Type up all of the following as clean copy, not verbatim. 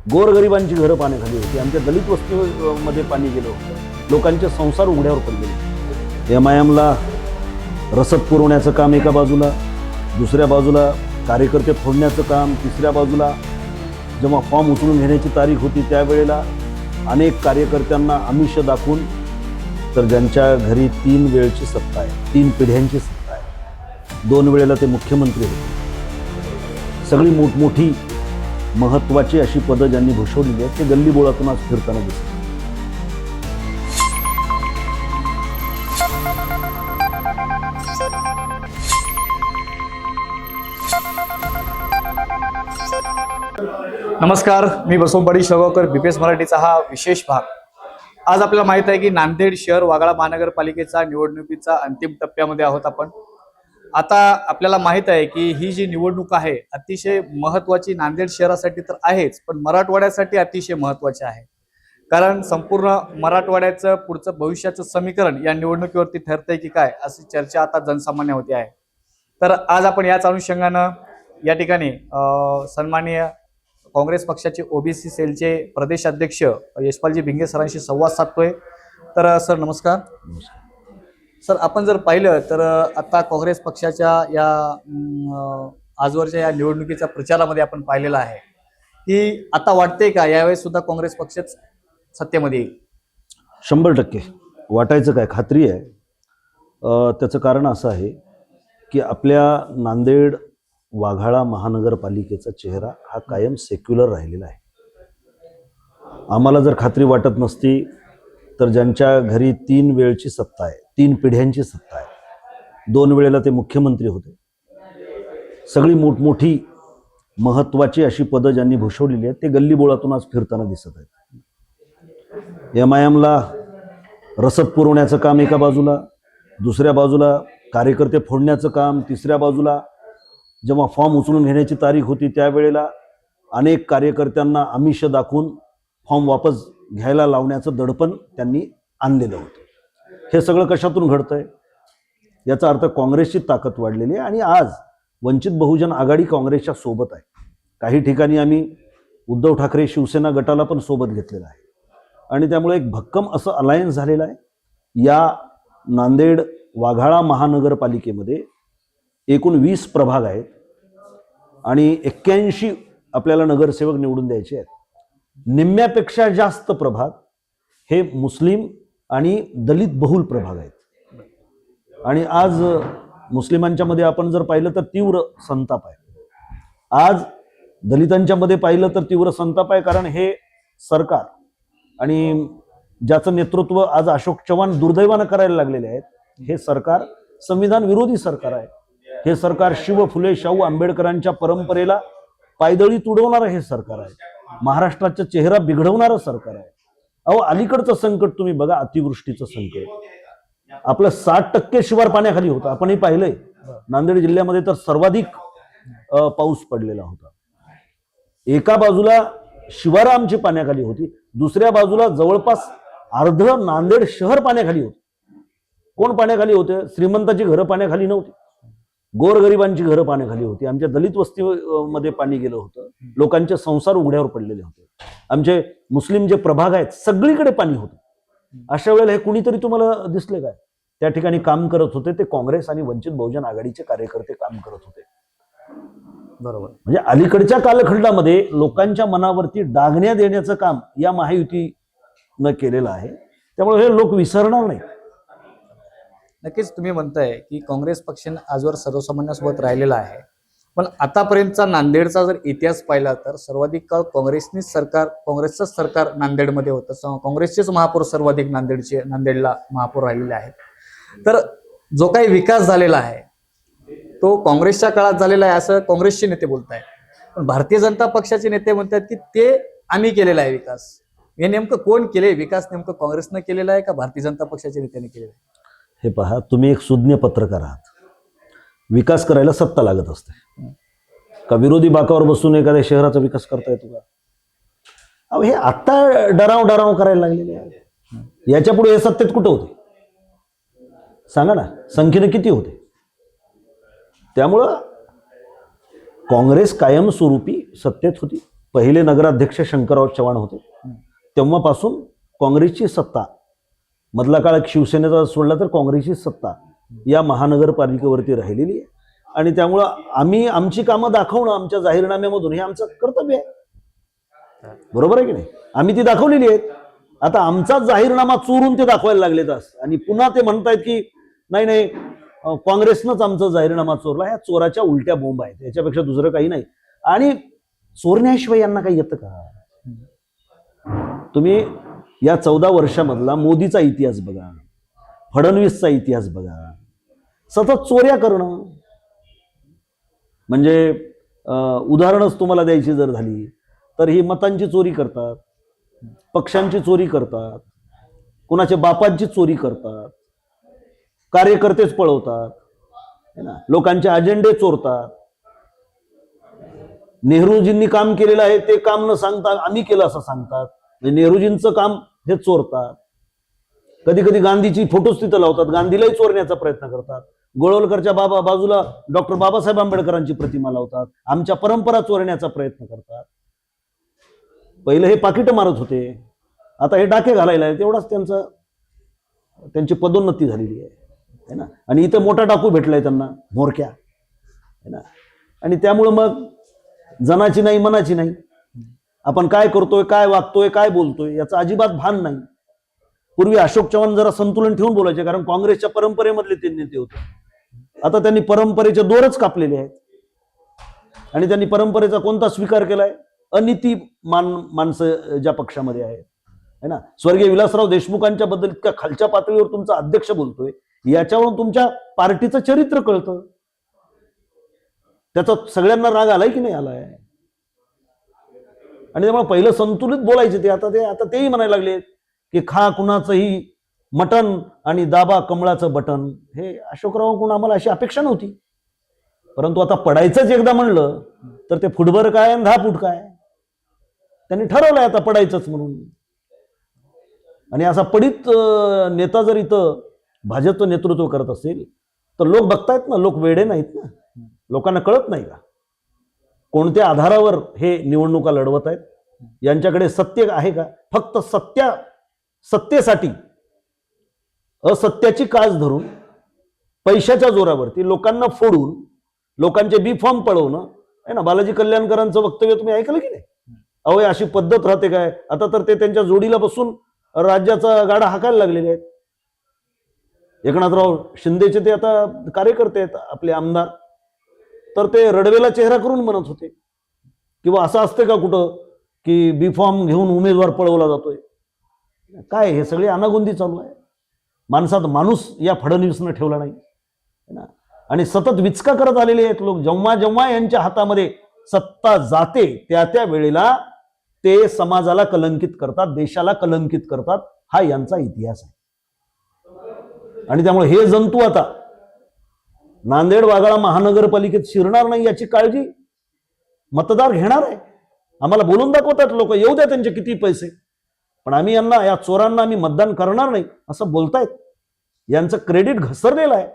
गोरगरिबांची घरं पाण्याखाली होती. आमच्या दलित वस्तीमध्ये पाणी गेलं होतं. लोकांचे संसार उघड्यावर पडले. MIMला रसद पुरवण्याचं काम एका बाजूला, दुसऱ्या बाजूला कार्यकर्ते फोडण्याचं काम, तिसऱ्या बाजूला जेव्हा फॉर्म उचलून घेण्याची तारीख होती त्यावेळेला अनेक कार्यकर्त्यांना आमिष दाखवून, तर ज्यांच्या घरी 3 वेळची सत्ता आहे, 3 पिढ्यांची सत्ता आहे, 2 वेळेला ते मुख्यमंत्री होते, सगळी मोठमोठी महत्त्वाची अशी पदं ज्यांनी भूषवलेली आहेत ते गल्लीबोळातून आज फिरताना दिसतात. नमस्कार, मी बसवंतवाडी शेगावकर, BPS मराठीचा हा विशेष भाग. आज आपल्याला माहित आहे की नांदेड शहर वाघाळा महानगरपालिकेचा निवडणुकीचा अंतिम टप्प्यामध्ये आहोत आपण. आता आपल्याला माहित आहे की ही जी निवडणूक आहे अतिशय महत्त्वाची नांदेड शहरासाठी तर आहेच, पण मराठवाड्यासाठी अतिशय महत्त्वाची आहे. कारण संपूर्ण मराठवाड्याचं पुढचं भविष्याचं समीकरण या निवडणुकीवरती ठरतंय की काय, अशी चर्चा आता जनसामान्य होती आहे. तर आज आपण याच अनुषंगानं या ठिकाणी सन्माननीय काँग्रेस पक्षाचे OBC सेलचे प्रदेश अध्यक्ष यशपालजी भिंगे सरांशी संवाद साधतोय. तर सर नमस्कार. सर, आपण जर पाहिलं तर आता काँग्रेस पक्षाच्या या आजवरच्या या निवडणुकीच्या प्रचारामध्ये आपण पाहिलेलं आहे की आता वाटते का यावेळेस सुद्धा काँग्रेस पक्षच सत्तेमध्ये येईल? 100% वाटायचं काय, खात्री आहे. त्याचं कारण असं आहे की आपल्या नांदेड वाघाळा महानगरपालिकेचा चेहरा हा कायम सेक्युलर राहिलेला आहे. आम्हाला जर खात्री वाटत नसती तर ज्यांच्या घरी 3 वेळची सत्ता आहे, 3 पिढ्यांची सत्ता आहे, 2 वेळेला ते मुख्यमंत्री होते, सगळी मोठमोठी महत्त्वाची अशी पदं ज्यांनी भूषवलेली आहेत ते गल्लीबोळातून आज फिरताना दिसत आहेत. MIMला रसद पुरवण्याचं काम एका बाजूला, दुसऱ्या बाजूला कार्यकर्ते फोडण्याचं काम, तिसऱ्या बाजूला जेव्हा फॉर्म उचलून घेण्याची तारीख होती त्यावेळेला अनेक कार्यकर्त्यांना आमिष दाखवून फॉर्म वापस घ्यायला लावण्याचं दडपण त्यांनी आणलेलं होतं. हे सगळं कशातून घडतंय? याचा अर्थ काँग्रेसची ताकद वाढलेली आहे आणि आज वंचित बहुजन आघाडी काँग्रेसच्या सोबत आहे. काही ठिकाणी आम्ही उद्धव ठाकरे शिवसेना गटाला पण सोबत घेतलेलं आहे आणि त्यामुळे एक भक्कम असं अलायन्स झालेलं आहे. या नांदेड वाघाळा महानगरपालिकेमध्ये एकूण 20 प्रभाग आहेत आणि 81 आपल्याला नगरसेवक निवडून द्यायचे आहेत. निम्म्यापेक्षा जास्त प्रभाग हे मुस्लिम आणि दलित बहुल प्रभाग आहेत आणि आज मुस्लिमांच्या मध्ये आपण जर पाहिलं तर तीव्र संताप आहे. आज दलितांच्या मध्ये पाहिलं तर तीव्र संताप आहे, कारण हे सरकार आणि ज्याचं नेतृत्व आज अशोक चव्हाण दुर्दैवानं करायला लागलेले आहेत, हे सरकार संविधान विरोधी सरकार आहे. हे सरकार शिव फुले शाहू आंबेडकरांच्या परंपरेला पायदळी तुडवणारं हे सरकार आहे. महाराष्ट्राचा चेहरा बिघडवणारं सरकार आहे. अहो, अलीकडचं संकट तुम्ही बघा, अतिवृष्टीचं संकट. आपलं 60% शिवार पाण्याखाली होतं. आपणही पाहिलंय नांदेड जिल्ह्यामध्ये तर सर्वाधिक पाऊस पडलेला होता. एका बाजूला शिवार आमची पाण्याखाली होती, दुसऱ्या बाजूला जवळपास अर्ध नांदेड शहर पाण्याखाली होते. कोण पाण्याखाली होते? श्रीमंताची घरं पाण्याखाली नव्हती, गोरगरिबांची घरं पाण्याखाली होती. आमच्या दलित वस्तीमध्ये पाणी गेलं होतं. लोकांचे संसार उघड्यावर पडलेले होते. आमचे मुस्लिम जे प्रभाग आहेत सगळीकडे पाणी होतं. अशा वेळेला हे कुणीतरी तुम्हाला दिसले काय? त्या ठिकाणी काम करत होते ते काँग्रेस आणि वंचित बहुजन आघाडीचे कार्यकर्ते काम करत होते. बरोबर. म्हणजे अलीकडच्या कालखंडामध्ये लोकांच्या मनावरती डागण्या देण्याचं काम या महायुतीनं केलेलं आहे. त्यामुळे हे लोक विसरणार नाही. नक्कीच तुम्ही म्हणताय की काँग्रेस पक्ष आजवर सर्वसामान्यांसोबत राहिलेला आहे, पण आतापर्यंतचा नांदेडचा जर इतिहास पाहिला तर सर्वाधिक काळ काँग्रेसचंच सरकार नांदेडमध्ये होतं. काँग्रेसचेच महापौर सर्वाधिक नांदेडला महापौर राहिलेले आहेत. तर जो काही विकास झालेला आहे तो काँग्रेसच्या काळात झालेला आहे असं काँग्रेसचे नेते बोलत आहेत, पण भारतीय जनता पक्षाचे नेते म्हणतात की ते आम्ही केलेला आहे विकास. हे नेमकं कोण केले विकास? नेमकं काँग्रेसनं केलेला आहे का भारतीय जनता पक्षाच्या नेत्याने केलेला आहे? हे पहा, तुम्ही एक सुज्ञ पत्रकार आहात. विकास करायला सत्ता लागत असते का? विरोधी बाकावर बसून एखाद्या शहराचा विकास करता येतो का? अहो, हे आत्ता डराव करायला लागलेले आहे. याच्या पुढे हे सत्तेत कुठं होते सांगा ना? संख्येने किती होते? त्यामुळं काँग्रेस कायमस्वरूपी सत्तेत होती. पहिले नगराध्यक्ष शंकरराव चव्हाण होते, तेव्हापासून काँग्रेसची सत्ता, मधला काळ शिवसेनेचा सोडला तर काँग्रेसची सत्ता या महानगरपालिकेवरती राहिलेली आहे. आणि त्यामुळं आम्ही आमची कामं दाखवणं आमच्या जाहीरनाम्यामधून हे आमचं कर्तव्य आहे. बरोबर आहे की नाही? आम्ही ती दाखवलेली आहेत. आता आमचाच जाहीरनामा चोरून ते दाखवायला लागलेत आणि पुन्हा ते म्हणतायत की नाही नाही काँग्रेसनंच आमचा जाहीरनामा चोरला. ह्या चोराच्या उलट्या बोंब आहेत, याच्यापेक्षा दुसरं काही नाही. आणि चोरण्याशिवाय यांना काही येतं का? तुम्ही या 14 वर्षामधला मोदीचा इतिहास बघा, फडणवीसचा इतिहास बघा. सतत चोऱ्या करणं म्हणजे उदाहरणच तुम्हाला द्यायची जर झाली तर ही मतांची चोरी करतात, पक्षांची चोरी करतात, कुणाच्या बापांची चोरी करतात, कार्यकर्तेच पळवतात, है ना, लोकांचे अजेंडे चोरतात. नेहरूजींनी काम केलेलं आहे ते काम न सांगता आम्ही केलं असं सांगतात. नेहरूजींचं काम हे चोरतात. कधी कधी गांधीची फोटोच तिथं लावतात, गांधीलाही चोरण्याचा प्रयत्न करतात. गोळवलकरच्या बाजूला डॉक्टर बाबासाहेब आंबेडकरांची प्रतिमा लावतात. आमच्या परंपरा चोरण्याचा प्रयत्न करतात. पहिले हे पाकिट मारत होते, आता हे डाके घालायला आहे. तेवढाच त्यांची पदोन्नती झालेली आहे ना. आणि इथे मोठा डाकू भेटलाय त्यांना, म्होरक्या, है ना. आणि त्यामुळं मग जनाची नाही मनाची नाही. आपण काय करतोय, काय वागतोय, काय बोलतोय याचं अजिबात भान नाही. पूर्वी अशोक चव्हाण जरा संतुलन ठेवून बोलायचे, कारण काँग्रेसच्या परंपरेमधले ते नेते होते. आता त्यांनी परंपरेचे दोरच कापलेले आहेत आणि त्यांनी परंपरेचा कोणता स्वीकार केलाय? अनिती माणसं ज्या पक्षामध्ये आहेत, है ना. स्वर्गीय विलासराव देशमुखांच्या बद्दल इतक्या खालच्या पातळीवर तुमचा अध्यक्ष बोलतोय, याच्यावरून तुमच्या पार्टीचं चरित्र कळतं. त्याचा सगळ्यांना राग आलाय की नाही आलाय? आणि त्यामुळे पहिलं संतुलित बोलायचे ते आता तेही म्हणायला लागले की खा कुणाचंही मटण आणि दाबा कमळाचं बटन. हे अशोकरावांकडून आम्हाला अशी अपेक्षा नव्हती. परंतु आता पडायचंच एकदा म्हणलं तर ते फुटभर काय आणि 10 फूट काय, त्यांनी ठरवलंय आता पडायचंच म्हणून. आणि असा पडित नेता जर इथं भाजपचं नेतृत्व करत असेल तर लोक बघतायत ना, लोक वेडे नाहीत ना. लोकांना कळत नाही का कोणत्या आधारावर हे निवडणुका लढवत आहेत? यांच्याकडे सत्य आहे का? फक्त सत्तेसाठी असत्याची कास धरून पैशाच्या जोरावरती लोकांना फोडून लोकांचे बी फॉर्म पळवणं आहे ना. बालाजी कल्याणकरांचं वक्तव्य तुम्ही ऐकलं की नाही? अहो अशी पद्धत राहते काय? आता तर ते त्यांच्या जोडीला बसून राज्याचा गाडा हाकायला लागलेले आहेत. एकनाथराव शिंदेचे ते आता कार्यकर्ते आहेत, आपले आमदार, तर ते रडवेला चेहरा करून म्हणत होते किंवा असं असते का कुठं की बी फॉर्म घेऊन उमेदवार पळवला जातोय? काय हे सगळे अनागोंदी चालू आहे. माणसात माणूस या फडणवीसनं ठेवला नाही ना. आणि सतत विचका करत आलेले आहेत लोक. जेव्हा जेव्हा यांच्या हातामध्ये सत्ता जाते त्या वेळेला ते समाजाला कलंकित करतात, देशाला कलंकित करतात. हा यांचा इतिहास आहे. आणि त्यामुळे हे जंतू आता नांदेड वाघाळा महानगरपालिकेत शिरणार नाही याची काळजी मतदार घेणार आहे. आम्हाला बोलून दाखवतात लोक, येऊ द्या त्यांचे किती पैसे, पण आम्ही यांना, या चोरांना आम्ही मतदान करणार नाही असं बोलतायत. यांचं क्रेडिट घसरलेलं आहे.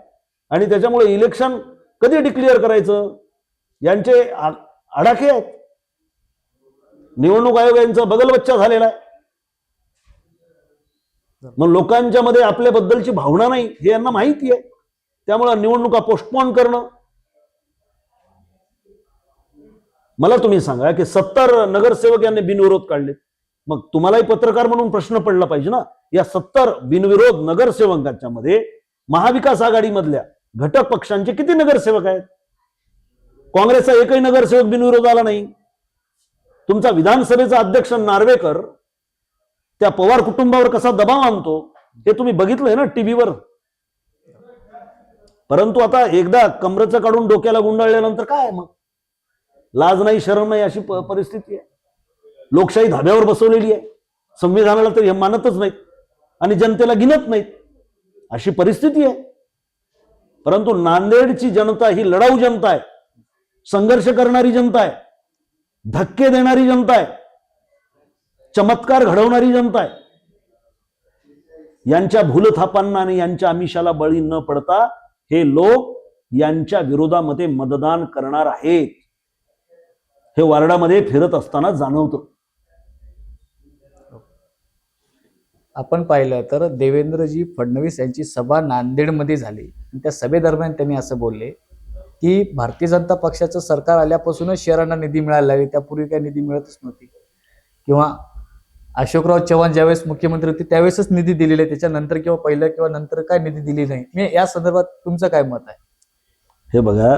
आणि त्याच्यामुळे इलेक्शन कधी डिक्लेअर करायचं यांचे आडाखे आहेत. निवडणूक आयोग यांचा बगलबच्चा झालेला आहे. मग लोकांच्या मध्ये आपल्याबद्दलची भावना नाही हे यांना माहिती आहे. त्यामुळे निवडणुका पोस्टपोन करणं. मला तुम्ही सांगा की 70 नगरसेवक यांनी बिनविरोध काढले. मग तुम्हालाही पत्रकार म्हणून प्रश्न पडला पाहिजे ना, या 70 बिनविरोध नगरसेवकांच्या मध्ये महाविकास आघाडीमधल्या घटक पक्षांचे किती नगरसेवक आहेत? काँग्रेसचा एकही नगरसेवक बिनविरोध आला नाही. तुमचा विधानसभेचा अध्यक्ष नार्वेकर त्या पवार कुटुंबावर कसा दबाव आणतो हे तुम्ही बघितलंय ना टीव्हीवर. परंतु आता एकदा कमरेचं काढून डोक्याला गुंडाळल्यानंतर काय मग लाज नाही, शरम नाही, अशी परिस्थिती आहे. लोकशाही धाब्यावर बसवलेली आहे. संविधानाला तर हे मानतच नाहीत आणि जनतेला गिनत नाहीत, अशी परिस्थिती आहे. परंतु नांदेडची जनता ही लढाऊ जनता आहे, संघर्ष करणारी जनता आहे, धक्के देणारी जनता आहे, चमत्कार घडवणारी जनता आहे. यांच्या भूलथापांना आणि यांच्या आमिषाला बळी न पडता हे लोक यांच्या विरोधामध्ये मतदान करणार आहेत. हे वार्डामध्ये फिरत असताना जाणवतं. आपण पाहिलं तर देवेंद्रजी फडणवीस यांची सभा नांदेडमध्ये झाली. त्या सभेदरम्यान त्यांनी असं बोलले की भारतीय जनता पक्षाचं सरकार आल्यापासूनच शहरांना निधी मिळायला लागली, त्यापूर्वी काही निधी मिळतच नव्हती, किंवा अशोकराव चव्हाण ज्यावेळेस मुख्यमंत्री होते त्यावेळेसच निधी दिलेले, त्याच्यानंतर किंवा पहिलं किंवा नंतर काय निधी दिली नाही. मी या संदर्भात तुमचं काय मत आहे? हे बघा,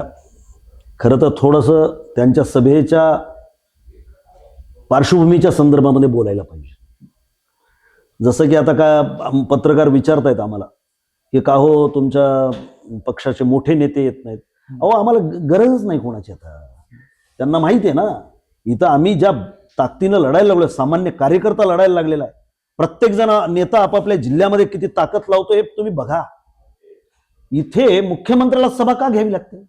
खरं तर थोडंसं त्यांच्या सभेच्या पार्श्वभूमीच्या संदर्भामध्ये बोलायला पाहिजे. जसं की आता काय पत्रकार विचारतायत आम्हाला की का हो तुमच्या पक्षाचे मोठे नेते येत नाहीत. अहो, आम्हाला गरजच नाही कोणाची. आता त्यांना माहिती आहे ना, इथं आम्ही ज्या ताकदीनं लढायला लागलो, सामान्य कार्यकर्ता लढायला लागलेला आहे. प्रत्येक जण नेता आपापल्या जिल्ह्यामध्ये किती ताकद लावतो हे तुम्ही बघा. इथे मुख्यमंत्र्याला सभा का घ्यावी लागते?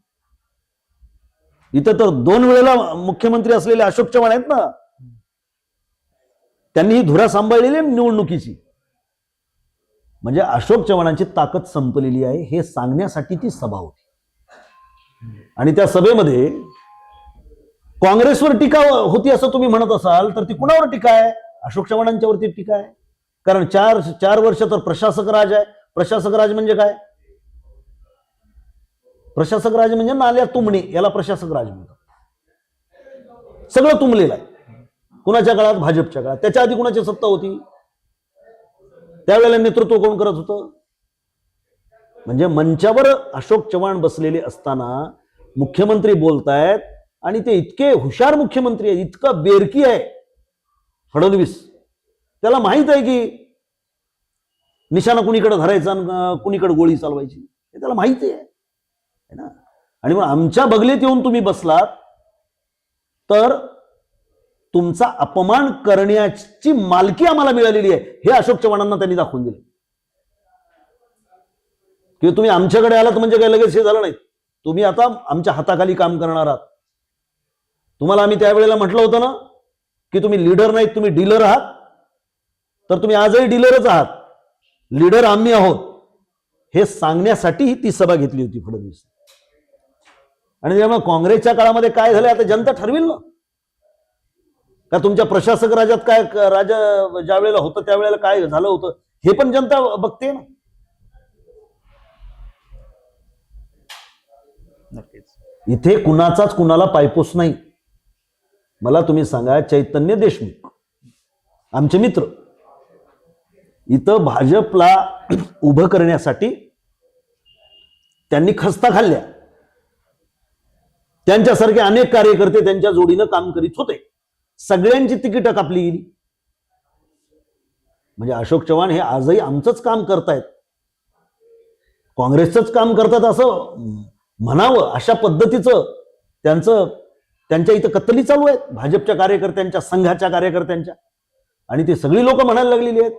इथं तर 2 वेळेला मुख्यमंत्री असलेले अशोक चव्हाण आहेत ना, त्यांनी ही धुरा सांभाळलेली आहे निवडणुकीची. म्हणजे अशोक चव्हाणांची ताकद संपलेली आहे हे सांगण्यासाठी ती सभा होती. आणि त्या सभेमध्ये काँग्रेसवर टीका होती असं तुम्ही म्हणत असाल तर ती कुणावर टीका आहे? अशोक चव्हाणांच्यावरती टीका आहे. कारण चार वर्ष तर प्रशासक राज आहे. प्रशासक राज म्हणजे काय? प्रशासक राज म्हणजे नाल्या तुंबणे, याला प्रशासक राज म्हणतात. सगळं तुंबलेलं आहे. कुणाच्या काळात? भाजपच्या काळात. त्याच्या आधी कुणाची सत्ता होती? त्यावेळेला नेतृत्व कोण करत होतं? म्हणजे मंचावर अशोक चव्हाण बसलेले असताना मुख्यमंत्री बोलतायत आणि ते इतके हुशार मुख्यमंत्री आहे, इतका बेरकी आहे फडणवीस. त्याला माहित आहे की निशाणा कुणीकडे धरायचा आणि कुणीकडे गोळी चालवायची, हे त्याला माहिती आहे ना. आणि मग आमच्या बगलेत येऊन तुम्ही बसलात तर तुमचा अपमान करण्याची मालकी आम्हाला मिळालेली आहे हे अशोक चव्हाणांना त्यांनी दाखवून दिले. की तुम्ही आमच्याकडे आलात म्हणजे काय लगेच हे झालं नाही. तुम्ही आता आमच्या हाताखाली काम करणार आहात. तुम्हाला आम्ही त्यावेळेला म्हटलं होतं ना की तुम्ही लीडर नाहीत, तुम्ही डीलर आहात. तर तुम्ही आजही डीलरच आहात. लीडर आम्ही आहोत हे सांगण्यासाठी ती सभा घेतली होती फडणवीस. आणि त्यामुळे काँग्रेसच्या काळामध्ये काय झालं आता जनता ठरविल ना. का तुमच्या प्रशासक राजात काय राजा ज्या वेळेला होतं त्यावेळेला काय झालं होतं हे पण जनता बघते ना. नक्कीच. इथे कुणाचाच कुणाला पायपोस नाही. मला तुम्ही सांगा, चैतन्य देशमुख आमचे मित्र इथं भाजपला उभं करण्यासाठी त्यांनी खस्ता खाल्ल्या. त्यांच्यासारखे अनेक कार्यकर्ते त्यांच्या जोडीनं काम करीत होते. सगळ्यांची तिकीट कापली गेली. म्हणजे अशोक चव्हाण हे आजही आमचंच काम करतायत, काँग्रेसचंच काम करतात असं म्हणावं अशा पद्धतीचं त्यांच्या इथं कत्तली चालू आहेत भाजपच्या कार्यकर्त्यांच्या, संघाच्या कार्यकर्त्यांच्या. आणि ते सगळी लोक म्हणायला लागलेली आहेत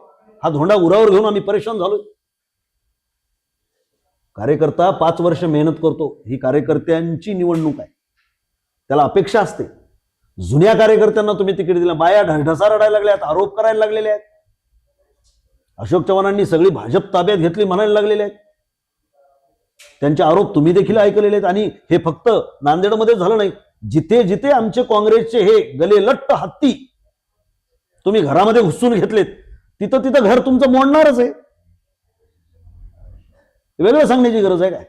हा धोंडा उरावर घेऊन आम्ही परेशान झालोय. कार्यकर्ता 5 वर्ष मेहनत करतो, ही कार्यकर्त्यांची निवडणूक आहे, त्याला अपेक्षा असते. जुन्या कार्यकर्त्यांना तुम्ही तिकीट दिलं, बाया ढसा रडायला लागल्यात, आरोप करायला लागलेले आहेत. अशोक चव्हाणांनी सगळी भाजप ताब्यात घेतली म्हणायला लागलेले आहेत. त्यांचे आरोप तुम्ही देखील ऐकलेले आहेत. आणि हे फक्त नांदेडमध्ये झालं नाही, जिथे जिथे आमचे काँग्रेसचे हे गलेलट्ट हत्ती तुम्ही घरामध्ये घुसून घेतलेत तिथं तिथं घर तुमचं मोडणारच आहे. वेगळं सांगण्याची गरज आहे काय?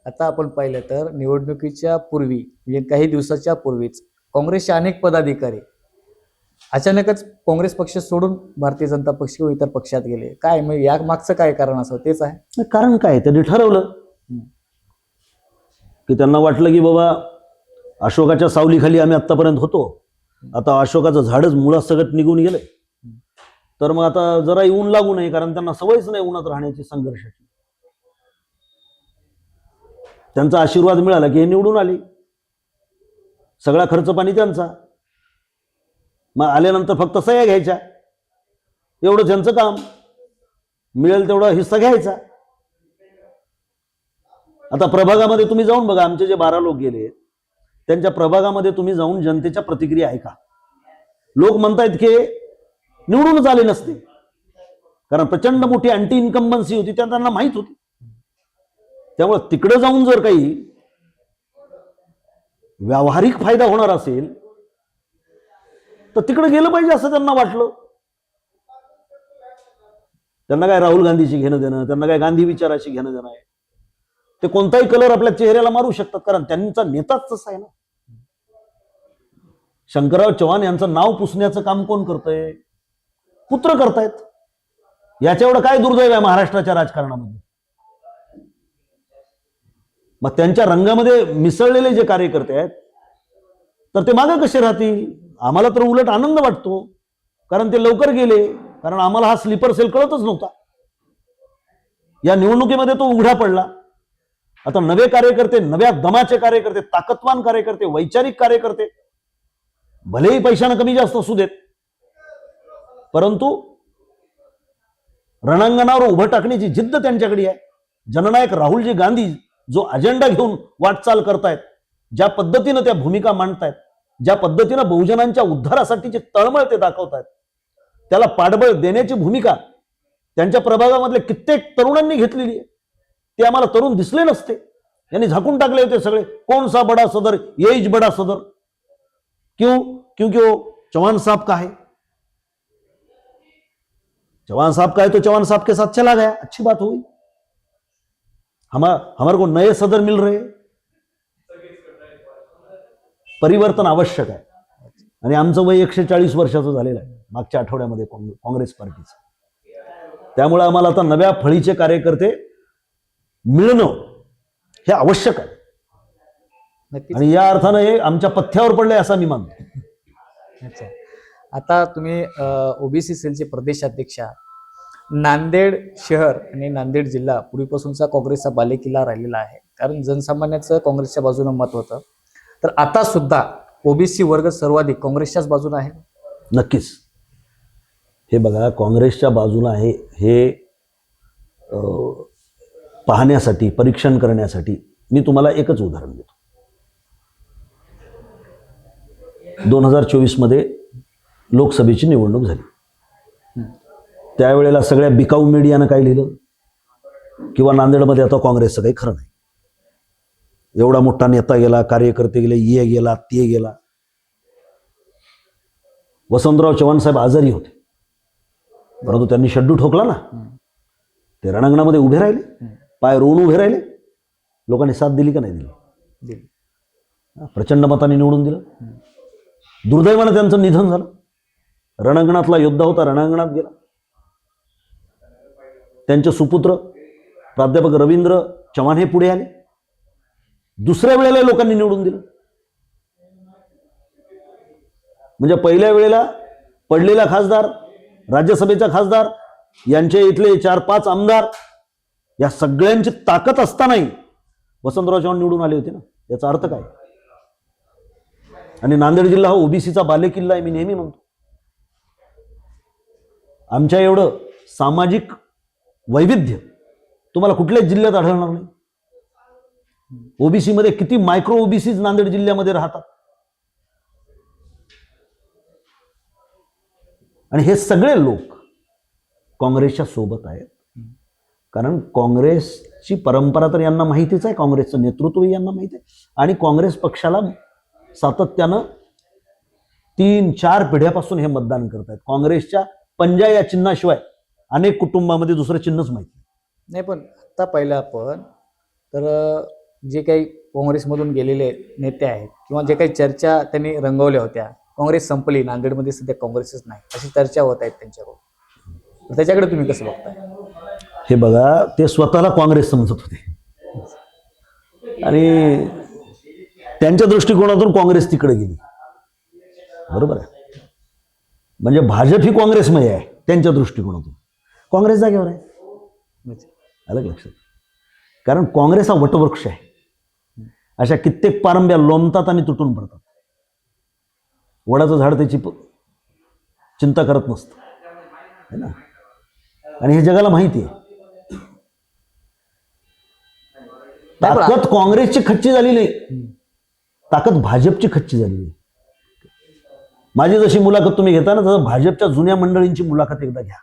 आता आपण पाहिलं तर निवडणुकीच्या पूर्वी म्हणजे काही दिवसाच्या पूर्वीच काँग्रेसचे अनेक पदाधिकारी अचानकच काँग्रेस पक्ष सोडून भारतीय जनता पक्ष किंवा इतर पक्षात गेले. काय मग या मागचं काय कारण असं? तेच आहे कारण काय, त्यांनी ठरवलं की त्यांना वाटलं की बाबा अशोकाच्या सावलीखाली आम्ही आतापर्यंत होतो, आता अशोकाचं झाडच मुळासकट निघून गेलंय, तर मग आता जरा ऊन लागू नये, कारण त्यांना सवयच नाही उन्हात राहण्याची, संघर्षाची. त्यांचा आशीर्वाद मिळाला की हे निवडून आले. सगळा खर्च पाणी त्यांचा. मग आल्यानंतर फक्त सह्या घ्यायच्या, एवढं त्यांचं काम. मिळेल तेवढा हिस्सा घ्यायचा. आता प्रभागामध्ये तुम्ही जाऊन बघा, आमचे जे 12 लोक गेले त्यांच्या प्रभागामध्ये तुम्ही जाऊन जनतेच्या प्रतिक्रिया ऐका. लोक म्हणतायत की निवडूनच आले नसते, कारण प्रचंड मोठी अँटी इन्कम्बन्सी होती, त्या त्यांना माहित होती. त्यामुळे तिकडे जाऊन जर काही व्यावहारिक फायदा होणार असेल तर तिकडे गेलं पाहिजे असं त्यांना वाटलं. त्यांना काय राहुल गांधीशी घेणं देणं, त्यांना काय गांधी विचाराशी घेणं देणं आहे. ते कोणताही कलर आपल्या चेहऱ्याला मारू शकतात, कारण त्यांचा नेताच तसा आहे ना. शंकरराव चव्हाण यांचं नाव पुसण्याचं काम कोण करतंय? पुत्र करतायत. याच्या एवढं काय दुर्दैव आहे महाराष्ट्राच्या राजकारणामध्ये? मग त्यांच्या रंगामध्ये मिसळलेले जे कार्यकर्ते आहेत तर ते मागे कसे राहतील? आम्हाला तर उलट आनंद वाटतो, कारण ते लवकर गेले. कारण आम्हाला हा स्लीपर सेल कळतच नव्हता. या निवडणुकीमध्ये तो उघडा पडला. आता नवे कार्यकर्ते, नव्या दमाचे कार्यकर्ते, ताकदवान कार्यकर्ते, वैचारिक कार्यकर्ते, भलेही पैशानं कमी जास्त असू देत, परंतु रणांगणावर उभं टाकण्याची जिद्द त्यांच्याकडे आहे. जननायक राहुलजी गांधी जो अजेंडा घेऊन वाटचाल करतायत, ज्या पद्धतीनं त्या भूमिका मांडतायत, ज्या पद्धतीनं बहुजनांच्या उद्धारासाठीची तळमळ ते दाखवतायत, त्याला पाठबळ देण्याची भूमिका त्यांच्या प्रभागामधले कित्येक तरुणांनी घेतलेली आहे. ते आम्हाला तरुण दिसले नसते. यांनी झाकून टाकले होते सगळे. कौन सा बडा सदर, ये बडा सदर. क्यों? क्योंकि वो चौहान साहब का है. चौहान साहब का है तो चौहान साहब के साथ चला गया. अच्छी बात हुई. हमारे को नए सदर मिल रहे. परिवर्तन आवश्यक आहे. आणि आमचं वय 140 वर्षाचं झालेलं आहे मागच्या आठवड्यामध्ये काँग्रेस पार्टीचं. त्यामुळे आम्हाला आता नव्या फळीचे कार्यकर्ते मिळणं हे आवश्यक आहे. नक्कीच. आणि या अर्थानं हे आमच्या पथ्यावर पडलंय असं मी मानतो. अच्छा, आता तुम्ही ओबीसी सेलचे प्रदेशाध्यक्ष आहात. नांदेड शहर आणि नांदेड जिल्हा पूर्वीपासूनचा काँग्रेसचा बालेकिल्ला राहिलेला आहे, कारण जनसामान्याचं काँग्रेसच्या बाजूने मत होतं. तर आता सुद्धा ओबीसी वर्ग सर्वाधिक काँग्रेसच्याच बाजूने आहे. नक्कीच. हे बघा, काँग्रेसच्या बाजूला आहे हे पाहण्यासाठी, परीक्षण करण्यासाठी मी तुम्हाला एकच उदाहरण देतो. 2024 मध्ये लोकसभेची निवडणूक झाली. त्यावेळेला सगळ्या बिकाऊ मीडियानं काय लिहिलं, किंवा नांदेडमध्ये आता काँग्रेसचं काही खरं नाही, एवढा मोठा नेता गेला, कार्यकर्ते गेले, ये गेला, ते गेला. वसंतराव चव्हाण साहेब आजारी होते, परंतु त्यांनी शड्डू ठोकला ना. ते रणांगणामध्ये उभे राहिले, पाय रोवून उभे राहिले. लोकांनी साथ दिली का नाही दिली? प्रचंड मताने निवडून दिलं. दुर्दैवानं त्यांचं निधन झालं. रणांगणातला योद्धा होता, रणांगणात गेला. त्यांचे सुपुत्र प्राध्यापक रवींद्र चव्हाण हे पुढे आले. दुसऱ्या वेळेला लोकांनी निवडून दिलं. म्हणजे पहिल्या वेळेला पडलेला खासदार, राज्यसभेचा खासदार, यांचे इथले 4-5 आमदार, या सगळ्यांची ताकद असतानाही वसंतराव चव्हाण निवडून आले होते ना. याचा अर्थ काय? आणि नांदेड जिल्हा हा ओबीसीचा बालेकिल्ला आहे, मी नेहमी म्हणतो. आमच्या एवढं सामाजिक वैविध्य तुम्हाला कुठल्याच जिल्ह्यात आढळणार नाही. ओबीसी मध्ये किती मायक्रो ओबीसीज नांदेड जिल्ह्यामध्ये राहतात. आणि हे सगळे लोक काँग्रेसच्या सोबत आहेत, कारण काँग्रेसची परंपरा तर यांना माहितीच आहे, काँग्रेसचं नेतृत्वही यांना माहिती आहे. आणि काँग्रेस पक्षाला सातत्यानं 3-4 पिढ्यापासून हे मतदान करतायत. काँग्रेसच्या पंजा या चिन्हाशिवाय अनेक कुटुंबामध्ये दुसरं चिन्हच माहिती नाही. पण आता पहिलं आपण तर जे काही काँग्रेसमधून गेलेले नेते आहेत किंवा जे काही चर्चा त्यांनी रंगवल्या होत्या, काँग्रेस संपली, नांदेडमध्ये सध्या काँग्रेसच नाही अशी चर्चा होत आहेत त्यांच्याकडून, तर त्याच्याकडे तुम्ही कसं बघताय? हे बघा, ते स्वतःला काँग्रेस समजत होते आणि त्यांच्या दृष्टिकोनातून काँग्रेस तिकडे गेली. बरोबर आहे. म्हणजे भाजप ही काँग्रेसमय आहे त्यांच्या दृष्टिकोनातून, काँग्रेस जागेवर आहे. अलग लक्षात. कारण काँग्रेस हा वटवृक्ष आहे. अशा कित्येक पारंब्या लोंबतात आणि तुटून पडतात. वडाचं झाड त्याची चिंता करत नसतं, है ना. आणि हे जगाला माहिती आहे. ताकद काँग्रेसची खच्ची झाली नाही, ताकद भाजपची खच्ची झालेली आहे. माझी जशी मुलाखत तुम्ही घेता ना, तसं भाजपच्या जुन्या मंडळींची मुलाखत एकदा घ्या,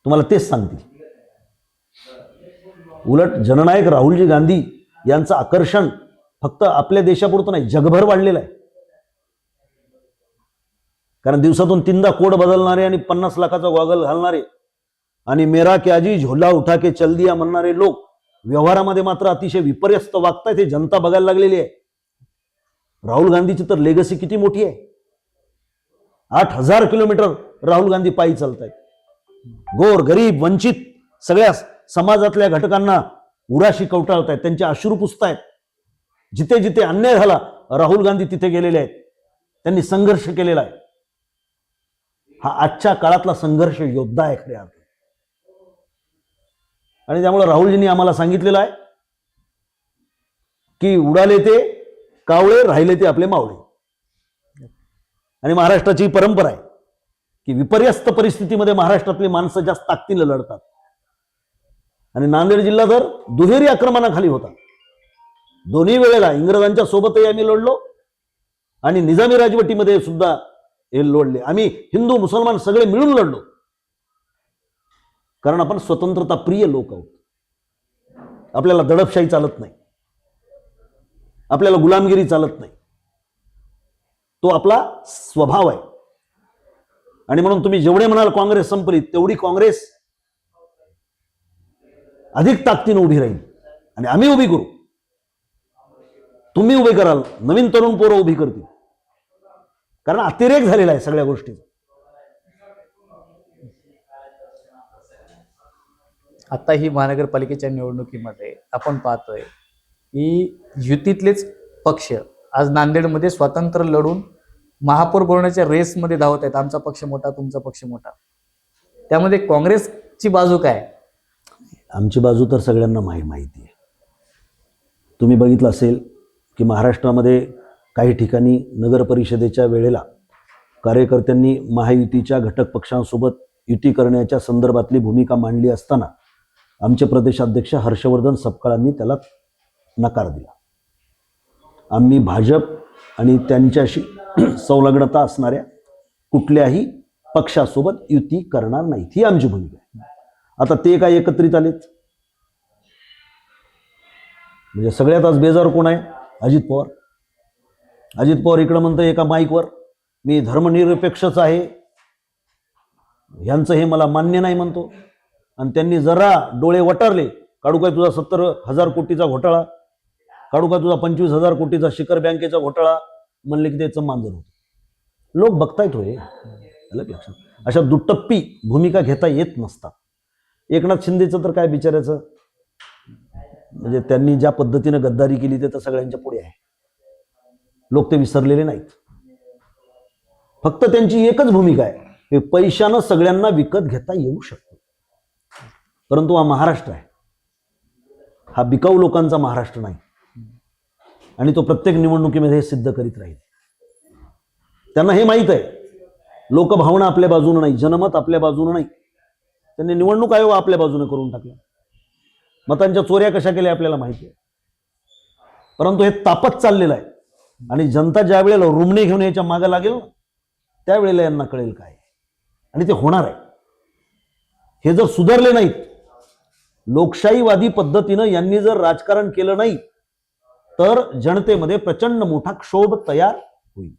तुम्हाला तेच सांगतील. उलट जननायक राहुलजी गांधी यांचं आकर्षण फक्त आपल्या देशापुरतं नाही, जगभर वाढलेला आहे. कारण दिवसातून 3दा कोड बदलणारे आणि 50 लाखाचा गॉगल घालणारे आणि मेरा क्याजी झोला उठा के चल दिया म्हणणारे लोक व्यवहारामध्ये मात्र अतिशय विपर्यस्त वागतायत. हे जनता बघायला लागलेली आहे. राहुल गांधीची तर लेगसी किती मोठी आहे. 8,000 किलोमीटर राहुल गांधी पायी चालतायत. गोर गरीब वंचित सगळ्या समाजातल्या घटकांना उराशी कवटाळतायत, त्यांचे अश्रू पुसतायत. जिथे जिथे अन्याय झाला राहुल गांधी तिथे गेलेले आहेत. त्यांनी संघर्ष केलेला आहे. हा आजच्या काळातला संघर्ष योद्धा आहे खऱ्या अर्थाने. आणि त्यामुळे राहुलजींनी आम्हाला सांगितलेलं आहे की उडाले ते कावळे, राहिले ते आपले मावळे. आणि महाराष्ट्राची परंपरा आहे की विपर्यस्त परिस्थितीमध्ये महाराष्ट्रातली माणसं जास्त ताकदीने लढतात. आणि नांदेड जिल्हा तर दुहेरी आक्रमणाखाली होता. दोन्ही वेळेला इंग्रजांच्या सोबतही आम्ही लढलो आणि निजामी राजवटीमध्ये सुद्धा हे लढले. आम्ही हिंदू मुसलमान सगळे मिळून लढलो. कारण आपण स्वतंत्रता प्रिय लोक आहोत. आपल्याला दडपशाही चालत नाही, आपल्याला गुलामगिरी चालत नाही. तो आपला स्वभाव आहे. आणि म्हणून तुम्ही जेवढे म्हणाल काँग्रेस संपली, तेवढी काँग्रेस अधिक ताकदीने उभी राहील. आणि आम्ही उभी करू, तुम्ही उभे कराल, नवीन तरुण पोरं उभी करतील. कारण अतिरेक झालेला आहे सगळ्या गोष्टीचा. आता ही महानगरपालिकेच्या निवडणुकीमध्ये आपण पाहतोय की युतीतलेच पक्ष आज नांदेडमध्ये स्वतंत्र लढून महापौर बनवण्याच्या रेसमध्ये धावत आहेत. आमचा पक्ष मोठा, तुमचा पक्ष मोठा. त्यामध्ये काँग्रेसची बाजू काय? आमची बाजू तर सगळ्यांना माहिती आहे. तुम्ही बघितलं असेल की महाराष्ट्रामध्ये काही ठिकाणी नगर परिषदेच्या वेळेला कार्यकर्त्यांनी महायुतीच्या घटक पक्षांसोबत युती करण्याच्या संदर्भातली भूमिका मांडली असताना आमचे प्रदेशाध्यक्ष हर्षवर्धन सपकाळांनी त्याला नकार दिला. आम्ही भाजप आणि त्यांच्याशी संलग्नता असणाऱ्या कुठल्याही पक्षासोबत युती करणार नाही, ही आमची भूमिका आहे. आता ते काय एकत्रित आलेत? म्हणजे सगळ्यात आज बेजार कोण आहे? अजित पवार. अजित पवार इकडं म्हणतं एका माईकवर मी धर्मनिरपेक्षच आहे, ह्यांचं हे मला मान्य नाही म्हणतो. आणि त्यांनी जरा डोळे वटारले, काढू काय तुझा 70,000 कोटीचा घोटाळा, काढू का तुझा 25,000 कोटीचा शिखर बँकेचा घोटाळा, म्हणले की त्याचं मांजर होतं. लोक बघतायत होय. लक्षात, अशा दुटप्पी भूमिका घेता येत नसतात. एकनाथ शिंदेचं तर काय बिचारायचं, म्हणजे त्यांनी ज्या पद्धतीने गद्दारी केली ते तर सगळ्यांच्या पुढे आहे. लोक ते विसरलेले नाहीत. फक्त त्यांची एकच भूमिका आहे, हे पैशानं सगळ्यांना विकत घेता येऊ शकतं. परंतु हा महाराष्ट्र आहे, हा बिकाऊ लोकांचा महाराष्ट्र नाही. आणि तो प्रत्येक निवडणुकीमध्ये हे सिद्ध करीत राहील. त्यांना हे माहीत आहे, लोकभावना आपल्या बाजूने नाही, जनमत आपल्या बाजूने नाही. त्यांनी निवडणूक आयोग आपल्या बाजूने करून टाकला. मतांच्या चोऱ्या कशा केल्या आपल्याला माहिती आहे. परंतु हे तापत चाललेलं आहे. आणि जनता ज्या वेळेला रुमणे घेऊन याच्या मागे लागेल ना, त्यावेळेला यांना कळेल काय. आणि ते होणार आहे. हे जर सुधारले नाहीत, लोकशाहीवादी पद्धतीनं यांनी जर राजकारण केलं नाही, तर जनतेमध्ये प्रचंड मोठा क्षोभ तयार होईल.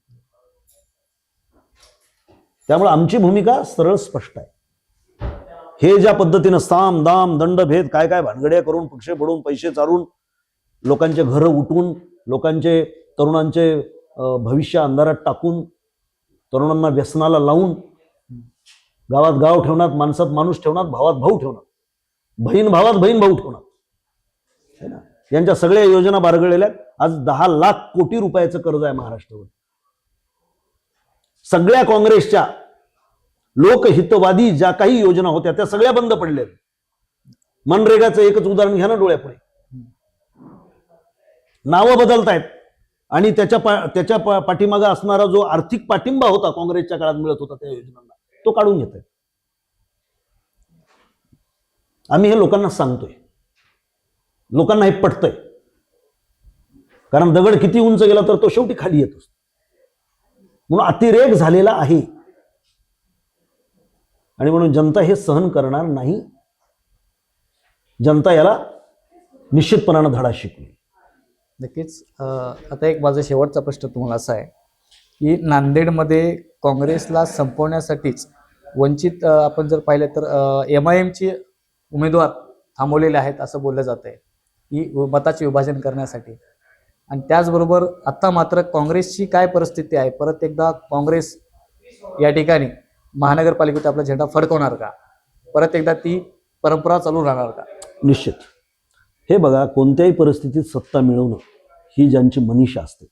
त्यामुळे आमची भूमिका सरळ स्पष्ट आहे. हे ज्या पद्धतीनं साम दाम दंड भेद काय काय भानगड्या करून, पक्ष बुडवून, पैसे चारून, लोकांचे घरं उठवून, लोकांचे तरुणांचे भविष्य अंधारात टाकून, तरुणांना व्यसनाला लावून, गावात गाव ठेवणार, माणसात माणूस ठेवणार, भावात भाऊ ठेवणार, बहीण भावात बहीण भाऊ ठेवणार, है ना. यांच्या सगळ्या योजना बारगळलेल्या आहेत. आज 10 लाख कोटी रुपयाचं कर्ज आहे महाराष्ट्रावर. सगळ्या काँग्रेसच्या लोकहितवादी ज्या काही योजना होत्या त्या सगळ्या बंद पडल्या. मनरेगाचं एकच उदाहरण घ्या ना डोळ्यापुढे. नावं बदलतायत आणि त्याच्या पाठीमागे असणारा जो आर्थिक पाठिंबा होता काँग्रेसच्या काळात मिळत होता त्या योजनांना, तो काढून घेत आहेत. आम्ही हे लोकांना सांगतोय, लोकांना हे पटतंय. कारण दगड किती उंच गेला तर तो शेवटी खाली येतोच. म्हणून अतिरेक झालेला आहे. आणि म्हणून जनता हे सहन करणार नाही. जनता याला निश्चितपणानं धडा शिकवेल. नक्कीच. आता एक माझा शेवटचा प्रश्न तुम्हाला असा आहे की नांदेडमध्ये काँग्रेसला संपवण्यासाठीच वंचित आपण जर पाहिलं तर MIMचे उमेदवार थांबवलेले आहेत असं बोललं जात आहे की मताचे विभाजन करण्यासाठी. आणि त्याचबरोबर आता मात्र काँग्रेसची काय परिस्थिती आहे, परत एकदा काँग्रेस या ठिकाणी महानगरपालिकेत आपला झेंडा फडकवणार का, परत एकदा ती परंपरा चालू राहणार का? निश्चित. हे बघा, कोणत्याही परिस्थितीत सत्ता मिळवणं ही ज्यांची मनीषा असते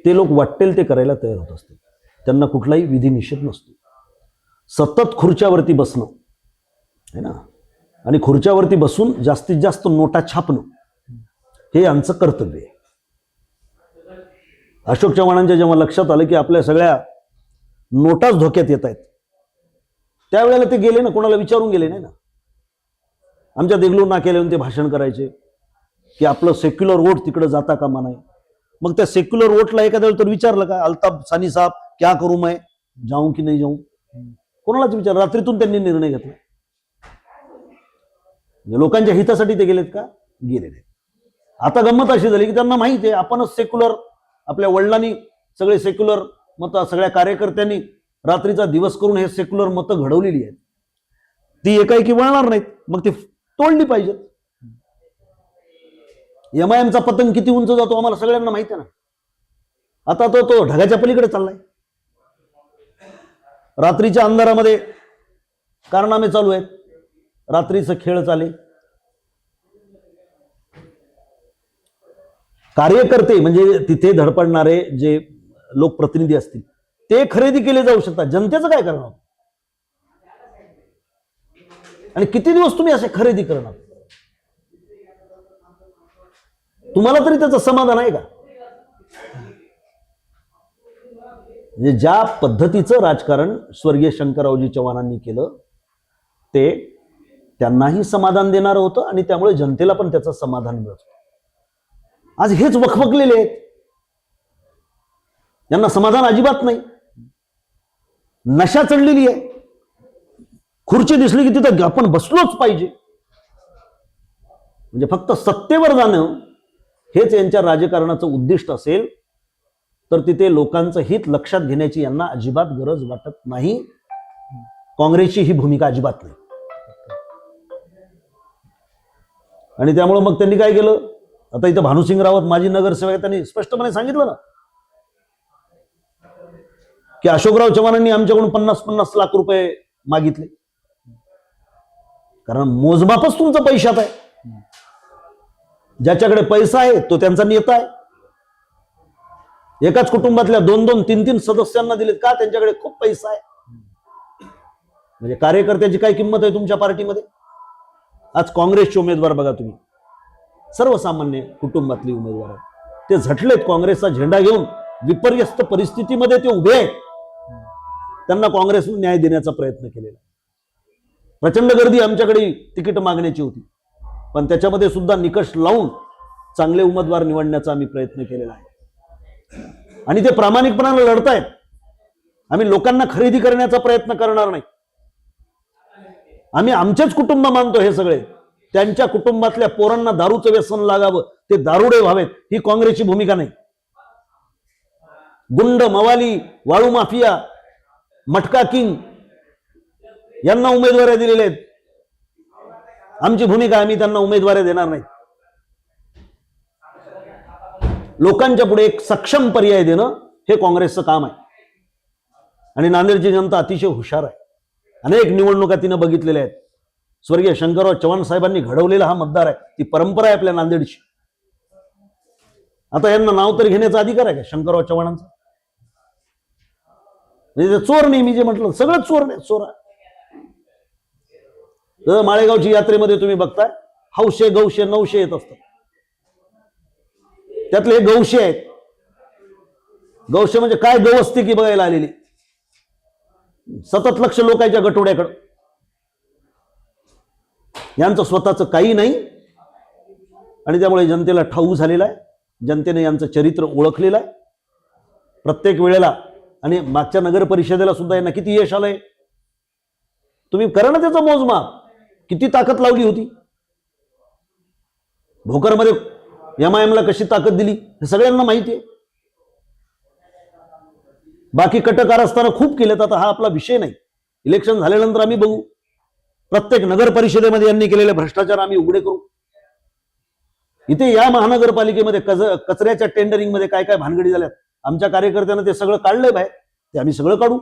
ते लोक वाटेल ते करायला तयार होत असते. त्यांना कुठलाही विधी निषेध नसतो. सतत खुर्च्यावरती बसणं आहे ना, आणि खुर्च्यावरती बसून जास्तीत जास्त नोटा छापणं हे यांचं कर्तव्य आहे. अशोक चव्हाणांच्या जेव्हा लक्षात आलं की आपल्या सगळ्या नोटाच धोक्यात येत आहेत, त्यावेळेला ते गेले ना, कोणाला विचारून गेले नाही ना. आमच्या देगलूर नाक्याला ते भाषण करायचे की आपलं सेक्युलर वोट तिकडे जाता कामा नाही. मग त्या सेक्युलर वोटला एखाद्या वेळेला तर विचारलं का, अल्ताफ सानी साहब क्या करू मैं, जाऊं की नाही जाऊं? कोणालाच विचार. रात्रीतून त्यांनी निर्णय घेतला. लोकांच्या हितासाठी ते गेलेत का? गेले नाही. आता गंमत अशी झाली की त्यांना माहिती आहे आपणच सेक्युलर, आपल्या वडिलांनी सगळे सेक्युलर मतं, सगळ्या कार्यकर्त्यांनी रात्रीचा दिवस करून हे सेक्युलर मतं घडवलेली आहेत. ती एकाएकी वळणार नाहीत, मग ती तोडली पाहिजेत. MIMचा पतंग किती उंच जातो आम्हाला सगळ्यांना माहिती आहे ना. आता तो ढगाच्या पलीकडे चाललाय. रात्रीच्या अंधारामध्ये कारनामे चालू आहेत, रात्रीचं खेळ चाले. कार्यकर्ते म्हणजे तिथे धडपडणारे जे लोकप्रतिनिधी असतील ते खरेदी केले जाऊ शकतात. जनतेचं काय करणार? आणि किती दिवस तुम्ही असे खरेदी करणार? तुम्हाला तरी त्याचं समाधान आहे का? म्हणजे ज्या पद्धतीचं राजकारण स्वर्गीय शंकररावजी चव्हाणांनी केलं ते त्यांनाही समाधान देणारं होतं आणि त्यामुळे जनतेला पण त्याचं समाधान मिळत होतं. आज हेच वखवकलेले आहेत, यांना समाधान अजिबात नाही. नशा चढलेली आहे. खुर्ची दिसली की तिथं आपण बसलोच पाहिजे. म्हणजे फक्त सत्तेवर जाणं हेच यांच्या राजकारणाचं उद्दिष्ट असेल तर तिथे लोकांचं हित लक्षात घेण्याची यांना अजिबात गरज वाटत नाही. काँग्रेसची ही भूमिका अजिबात नाही. आणि त्यामुळे मग त्यांनी काय केलं, आता इथं भानुसिंग रावत माजी नगरसेवक, त्यांनी स्पष्टपणे सांगितलं ना की अशोकराव चव्हाणांनी आमच्याकडून 50-50 लाख रुपये मागितले. कारण मोजमापच तुमचं पैशात आहे. ज्याच्याकडे पैसा आहे तो त्यांचा नेता आहे. एकाच कुटुंबातल्या 2-2, 3-3 सदस्यांना दिलेत का? त्यांच्याकडे खूप पैसा आहे. म्हणजे कार्यकर्त्याची काय किंमत आहे तुमच्या पार्टीमध्ये? आज काँग्रेसचे उमेदवार बघा तुम्ही, सर्वसामान्य कुटुंबातली उमेदवार आहेत. ते झटलेत काँग्रेसचा झेंडा घेऊन, विपर्यस्त परिस्थितीमध्ये ते उभे आहेत. त्यांना काँग्रेसने न्याय देण्याचा प्रयत्न केलेला. प्रचंड गर्दी आमच्याकडे तिकीट मागण्याची होती, पण त्याच्यामध्ये सुद्धा निकष लावून चांगले उमेदवार निवडण्याचा आम्ही प्रयत्न केलेला आहे. आणि ते प्रामाणिकपणाने लढतायत. आम्ही लोकांना खरेदी करण्याचा प्रयत्न करणार नाही. आम्ही आमचेच कुटुंब मानतो. हे सगळे त्यांच्या कुटुंबातल्या पोरांना दारूचं व्यसन लागावं, ते दारुडे व्हावेत, ही काँग्रेसची भूमिका नाही. गुंड, मवाली, वाळू माफिया, मटका किंग यांना उमेदवारी दिलेल्या आहेत. आमची भूमिका, आम्ही त्यांना उमेदवारी देणार नाही. लोकांच्या पुढे एक सक्षम पर्याय देणं हे काँग्रेसचं काम आहे. आणि नांदेडची जनता अतिशय हुशार आहे. अनेक निवडणुका तिनं बघितलेल्या आहेत. स्वर्गीय शंकरराव चव्हाण साहेबांनी घडवलेला हा मतदार आहे. ती परंपरा आहे आपल्या नांदेडची. आता यांना नाव तरी घेण्याचा अधिकार आहे का शंकरराव चव्हाणांचा? म्हणजे चोर नाही, मी जे म्हटलं सगळं चोर नाही, चोर आहे. माळेगावची यात्रेमध्ये तुम्ही बघताय हौशे, गौशे, 900 येत असतात. त्यातले गौशे आहेत. गौशे म्हणजे काय, गवस्ती की बघायला आलेली. सतत लक्ष लोकांच्या गटोड्याकडं. यांचं स्वतःचं काही नाही. आणि त्यामुळे जनतेला ठाऊक झालेला आहे. जनतेने यांचं चरित्र ओळखलेलं आहे प्रत्येक वेळेला. आणि मागच्या नगर परिषदेला सुद्धा यांना किती यश आलंय तुम्ही करा ना त्याचं मोजमाप. किती ताकद लावली होती. भोकरमध्ये MIM ला कशी ताकद दिली हे सगळ्यांना माहिती आहे. बाकी कटकार असताना खूप केलेत. आता हा आपला विषय नाही. इलेक्शन झाल्यानंतर आम्ही बघू. प्रत्येक नगर परिषदेमध्ये यांनी केलेले भ्रष्टाचार आम्ही उघडे करू. इथे या महानगरपालिकेमध्ये कचऱ्याच्या टेंडरिंग मध्ये काय काय भानगडी झाल्यात, आमच्या कार्यकर्त्यांना ते सगळं काढलंय बाहेर. ते आम्ही सगळं काढू.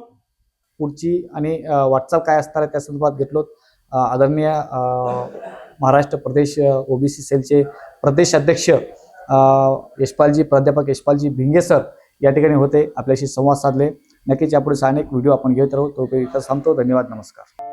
पुढची आणि वाटचाल काय असणार आहे त्या संदर्भात घेतलो. आदरणीय महाराष्ट्र प्रदेश ओबीसी सेलचे प्रदेश अध्यक्ष प्राध्यापक यशपालजी भिंगे सर या ठिकाणी होते, आपल्याशी संवाद साधले. नक्कीच यापुढे अनेक व्हिडिओ आपण घेत राहू. तो थांबतो. धन्यवाद, नमस्कार.